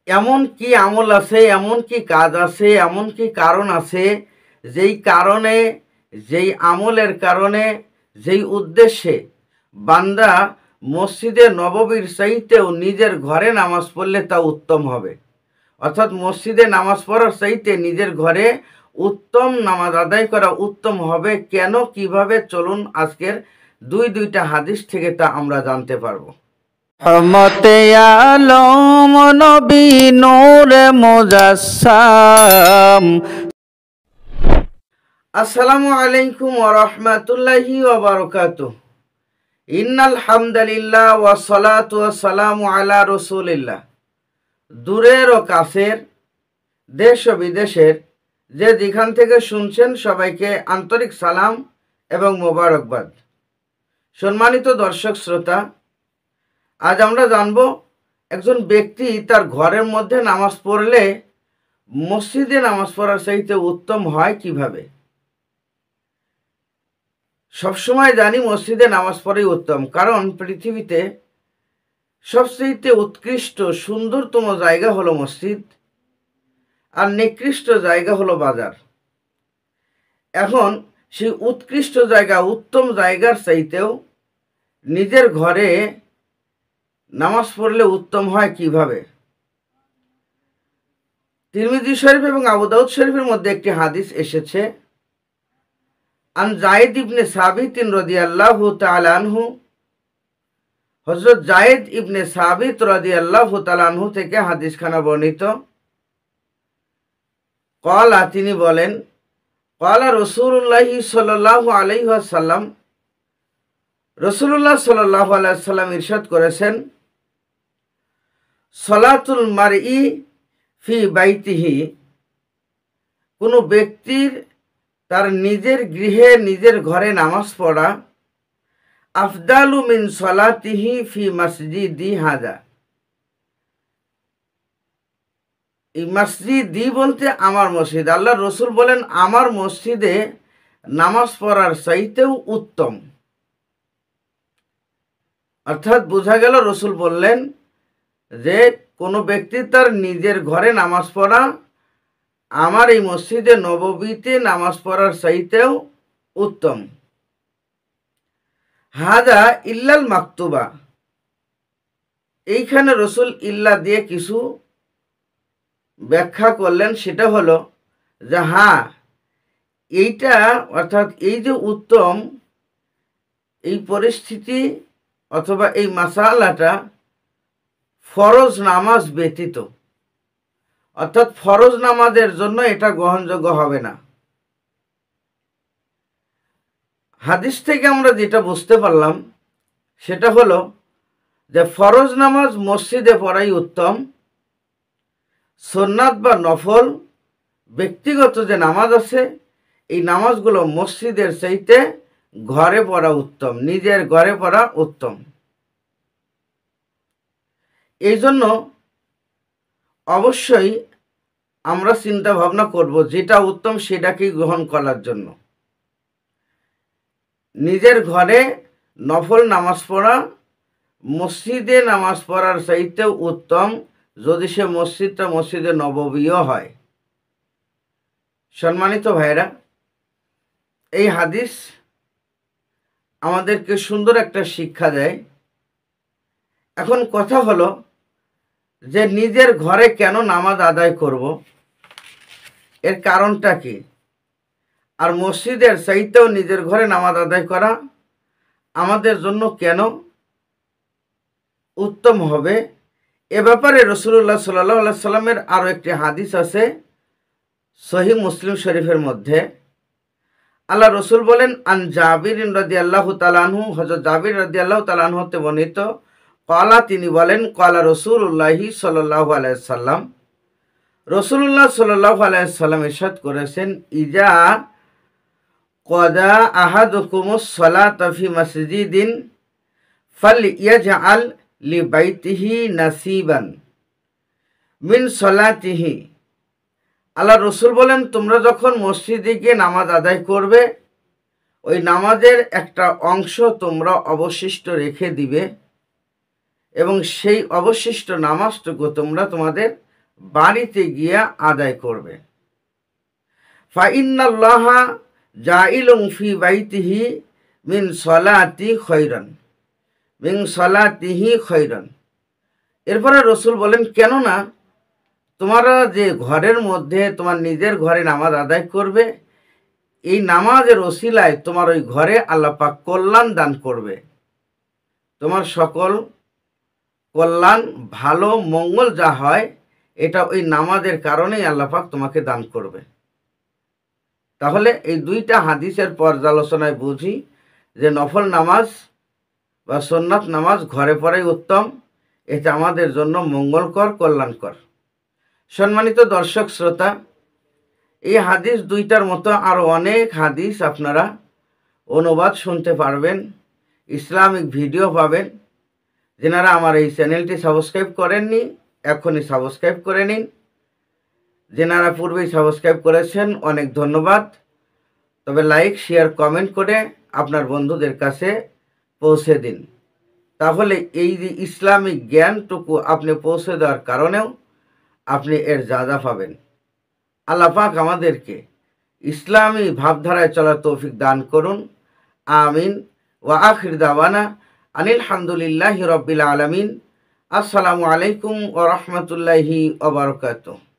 এমন কি আমল আছে, এমন কি কাজ আছে, এমন কি কারণ আছে যেই কারণে, যেই আমলের কারণে, যেই উদ্দেশ্যে বান্দা মসজিদে নববীর চাইতেও নিজের ঘরে নামাজ পড়লে তা উত্তম হবে। অর্থাৎ মসজিদে নামাজ পড়ার চাইতে নিজের ঘরে উত্তম নামাজ আদায় করা উত্তম হবে কেন, কিভাবে, চলুন আজকের দুইটা হাদিস থেকে তা আমরা জানতে পারবো। রহমতে আলম নবী নূরে মুজাসসাম। আসসালামু আলাইকুম ওয়া রাহমাতুল্লাহি ওয়া বারাকাতুহু। ইন্নাল হামদালিল্লাহ ওয়া সালাতু ওয়া সালামু আলা রাসূলিল্লাহ। দূরের ও কাছের, দেশ ও বিদেশের যে যেখান থেকে শুনছেন সবাইকে আন্তরিক সালাম এবং মোবারকবাদ। সম্মানিত দর্শক শ্রোতা, আজ আমরা জানব একজন ব্যক্তি তার ঘরের মধ্যে নামাজ পড়লে মসজিদে নামাজ পড়ার চাইতে উত্তম হয় কিভাবে। সবসময় জানি মসজিদে নামাজ পড়াই উত্তম, কারণ পৃথিবীতে সবচেয়ে উৎকৃষ্ট সুন্দরতম জায়গা হলো মসজিদ, আর নিকৃষ্ট জায়গা হলো বাজার। এখন সেই উৎকৃষ্ট জায়গা, উত্তম জায়গার চাইতেও নিজের ঘরে নামাজ পড়লে উত্তম হয় কিভাবে। তিরমিজি শরীফ এবং আবু দাউদ শরীফের মধ্যে একটি হাদিস এসেছে, আন জায়েদ ইবনে সাবিত রাদিয়াল্লাহু তাআলা আনহু, হযরত জায়েদ ইবনে সাবিত রাদিয়াল্লাহু তাআলা আনহু থেকে হাদিসখানা বর্ণিত। ক্বালা, তিনি বলেন, ক্বালা রাসূলুল্লাহ সাল্লাল্লাহু আলাইহি ওয়াসাল্লাম, রাসূলুল্লাহ সাল্লাল্লাহু আলাইহি ওয়াসাল্লাম ইরশাদ করেছেন, সলাতুল মারই ফি বাইতিহি, কোনো ব্যক্তির তার নিজের গৃহে, নিজের ঘরে নামাজ পড়া, আফদালু মিন সলাতিহি ফি মসজিদি হাজা। এই মসজিদি বলতে আমার মসজিদ। আল্লাহ রসুল বলেন আমার মসজিদে নামাজ পড়ার চাইতেও উত্তম। অর্থাৎ বোঝা গেল রসুল বললেন যে কোনো ব্যক্তি তার নিজের ঘরে নামাজ পড়া আমার এই মসজিদে নববীতে নামাজ পড়ার চাইতেও উত্তম। হাজা ইল্লাল মাকতুবা, এইখানে রসুল ইল্লা দিয়ে কিছু ব্যাখ্যা করলেন। সেটা হলো যে হ্যাঁ, এইটা অর্থাৎ এই যে উত্তম, এই পরিস্থিতি অথবা এই মাসালাটা ফরজ নামাজ ব্যতীত, অর্থাৎ ফরজ নামাজের জন্য এটা গ্রহণযোগ্য হবে না। হাদিস থেকে আমরা যেটা বুঝতে পারলাম সেটা হলো যে ফরজ নামাজ মসজিদে পড়াই উত্তম। সুন্নাত বা নফল ব্যক্তিগত যে নামাজ আছে, এই নামাজগুলো মসজিদের চাইতে ঘরে পড়া উত্তম, নিজের ঘরে পড়া উত্তম। এই জন্য অবশ্যই আমরা চিন্তা ভাবনা করব যেটা উত্তম সেটাকেই গ্রহণ করার জন্য। নিজের ঘরে নফল নামাজ পড়া মসজিদে নামাজ পড়ার চাইতেও উত্তম, যদি সে মসজিদটা মসজিদে নববীও হয়। সম্মানিত ভাইরা, এই হাদিস আমাদেরকে সুন্দর একটা শিক্ষা দেয়। এখন কথা হলো যে নিজের ঘরে কেন নামাজ আদায় করব, এর কারণটা কি, আর মসজিদের চাইতেও নিজের ঘরে নামাজ আদায় করা আমাদের জন্য কেন উত্তম হবে। এ ব্যাপারে রাসূলুল্লাহ সাল্লাল্লাহু আলাইহি সাল্লামের আরও একটি হাদিস আছে সহিহ মুসলিম শরীফের মধ্যে। আল্লাহ রসুল বলেন, আন জাবির রাদিয়াল্লাহু তাআলা আনহু, হযরত জাবির রাদিয়াল্লাহু তাআলা আনহু হতে বর্ণিত, ক্বালা, তিনি বলেন, ক্বালা রাসূলুল্লাহ সাল্লাল্লাহু আলাইহি সাল্লাম, রাসূলুল্লাহ সাল্লাল্লাহু আলাইহি সাল্লাম ইরশাদ করেছেন, ইজা ক্বাদা আহাদুকুমুস সালাতা ফি মসজিদিন ফালইয়াজআল লিবাইতিহি নাসিবান মিন সলাতিহি। আল্লাহ রসুল বলেন, তোমরা যখন মসজিদে গিয়ে নামাজ আদায় করবে, ওই নামাজের একটা অংশ তোমরা অবশিষ্ট রেখে দিবে এবং সেই অবশিষ্ট নামাজটুকু তোমরা তোমাদের বাড়িতে গিয়া আদায় করবে। ফাইন্নাল্লাহা জাইলুম ফি বাইতিহি মিন সলাতি খৈরান, মিন সলাতিহি খৈরান। এরপরে রসুল বলেন, কেননা তোমরা যে ঘরের মধ্যে তোমার নিজের ঘরে নামাজ আদায় করবে, এই নামাজের ওসিলায় তোমার ওই ঘরে আল্লাহ পাক কল্যাণ দান করবে। তোমার সকল কল্যাণ, ভালো, মঙ্গল যা হয় এটা ওই নামাজের কারণেই আল্লাহ পাক তোমাকে দান করবে। তাহলে এই দুইটা হাদিসের পর্যালোচনায় বুঝি যে নফল নামাজ বা সুন্নাত নামাজ ঘরে পড়াই উত্তম, এটা আমাদের জন্য মঙ্গলকর, কল্যাণকর। সম্মানিত দর্শক শ্রোতা, এই হাদিস দুইটার মতো আরও অনেক হাদিস আপনারা অনুবাদ শুনতে পারবেন, ইসলামিক ভিডিও পাবেন। যেনারা আমার এই চ্যানেলটি সাবস্ক্রাইব করেননি, এখনই সাবস্ক্রাইব করে নিন। যেনারা পূর্বেই সাবস্ক্রাইব করেছেন অনেক ধন্যবাদ। তবে লাইক, শেয়ার, কমেন্ট করে আপনার বন্ধুদের কাছে পৌঁছে দিন। তাহলে এই যে ইসলামিক জ্ঞানটুকু আপনি পৌঁছে দেওয়ার কারণেও আপনি এর যা পাবেন। আল্লাহ পাক আমাদেরকে ইসলামী ভাবধারায় চলার তৌফিক দান করুন। আমিন। ওয়া আখির দাওয়ানা আনিল হামদুলিল্লাহি রাব্বিল আলামিন। আসসালামু আলাইকুম ওয়া রাহমাতুল্লাহি ওয়া বারাকাতুহু।